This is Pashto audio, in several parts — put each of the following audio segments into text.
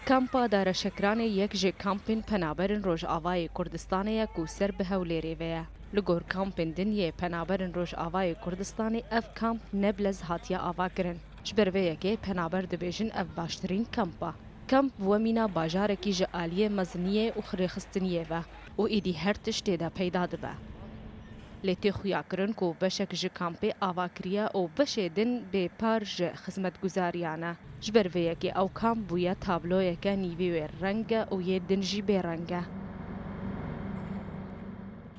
کامپا دارەشەکرانê yek ji kampên penaberên Rojavayê Kurdistanê ku ser bi Hewlêrê ve ye. Li gor kampên din yê penaberên Rojavayê Kurdistanê ev kamp ne bilez hatiye avakirin. Ji ber vê yekê penaber dibêjin ev baştirîn kampa. Kamp wemîna bajarekî ji aliyê meziniyê û xirêxistiniyê ve û êdî her tiştê de peyda dibe. Lê tê xuyakirin ku beşek ji kampê avakiriye û beşê din bêpar ji xizmetguzariyan e. Ji ber vê yekê ew kamp bûye tabloyeke nîvê wê reng e û yê din jî bêreng e.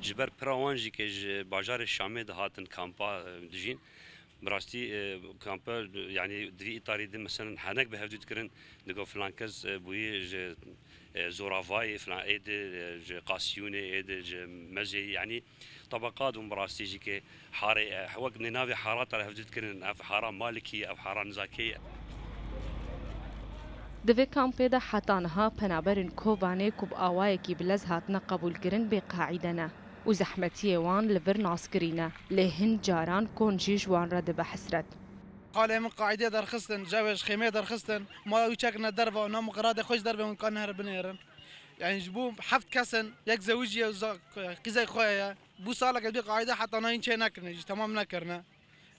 Ji ber pira wan jî ke ji bajarê Şamê de hatin kampa dijîn. Bi rastî kampa yani divî îtarî din mesela henek bi hevdû dikirin digo filan kes bûyî ji Zoravayê filan êdî ji Qasîûnê êdî ji Mezê yani طبقات û bi rastî jî ke harê wek nênavê harata hevdû dikirin ev hara Malikî ev hara Nizakê ye. Di vê kampê de heta niha penaberên Kobanê ku bi awayekî bilez hatine qebûlkirin bêqaîde ne û zehmetiyê wan li vir naskirîne. Lê hin caran kon jî ji wan re dibe hesret. قالي من قاعدة درخستن جوج خيمة درخستن ما ويشكنا دربا ونام قرادة خوش دربا ونكان هر بنيرن يعني جبو حفت كسن يك زوجية قزاي خويا بو صالك بي قاعدة حتى ناين شي نكرنا تمام نكرنا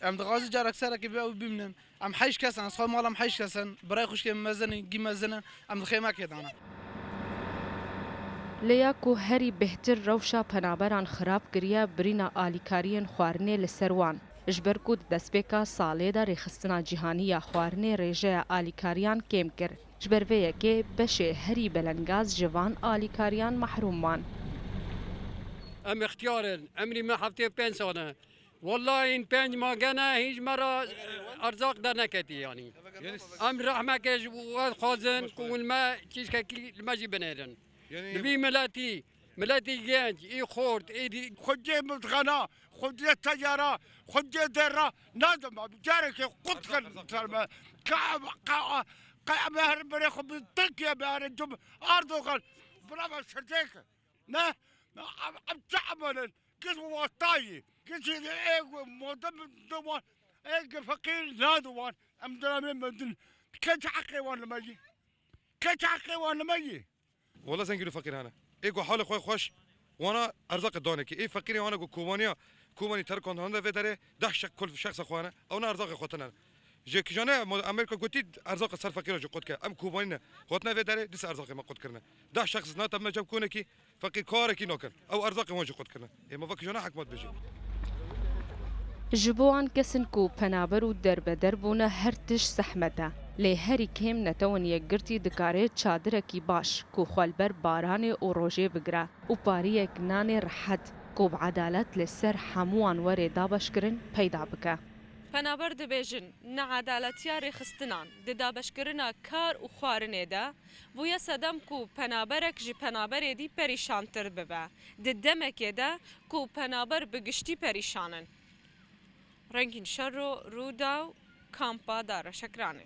ام دغازي جارك سرك بي بمنن ام حيش كسن اصحاب مالا حيش كسن براي خوش كم مزن جي مزن ام خيمة كيدانا لیا کو هری بهتر روشا پنابران خراب کریه برینا آلیکاریین خوارنه لسروان. اجبر کو دستپیکا ساله دا ریخستنا جهانی خوارنه ریجه آلیکاریان کم کر. اجبر ویه که بشه هری بلنگاز جوان آلیکاریان محرومان. ام اختیارن امری ما هفته 5 ساله والله این 5 ماه گنه هیچ مرا ارزاق در نکتی یعنی ام رحمه کش و خوازن کول ما چیز که المجی بنیرن نبی ملتی گنج ای خورد ای دی خودی مدغنا خودی تجارة خودی درة نادم جارك قط كلمة كعب مهر بريخو بتركيا مهر جم أردوغان برافو شرتيك نه أم تعمل كيس وطاي كيس إيه مودم دوان إيه فقير نادوان أم درامين مدن كيس حقي وانا ماجي كيس حقي وانا ماجي والله زنقلوا فقير انا ايجو حالي خوي خوش وانا ارزاق دونك اي فقيري وانا كومانيا كوماني تركون هوندا في داري دهش كل شخص اخوانا او انا ارزاق خوتنا جيك جانا امريكا قلت ارزاق صار فقير جو قد ام كومانيا خوتنا في داري دس ارزاق ما قد كرنا ده شخص نات ما جاب كونكي فقير كاركي نوكر او ارزاق ما جو قد كرنا اي ما فك جانا حكمت بيجي جبوان کسن کو پنابر و درب دربونه هر تش سحمته. لی هری کم نتوان یک گرتی دکاره چادر کی باش کو خالبر باران و روزه بگره و پاری یک نان رحت کو بعدالت لسر حموان وری دابش کرن پیدا بکه. پنابر دبیجن نه عدالتیا رخستنان ددابشکرنا کار و خوارنه ده بویا صدم کو پنابرک جی پنابر دی پریشانتر ببه ددمک ده کو پنابر بگشتی پریشانن. رنگین شر رو داو کامپا داره شکرانه.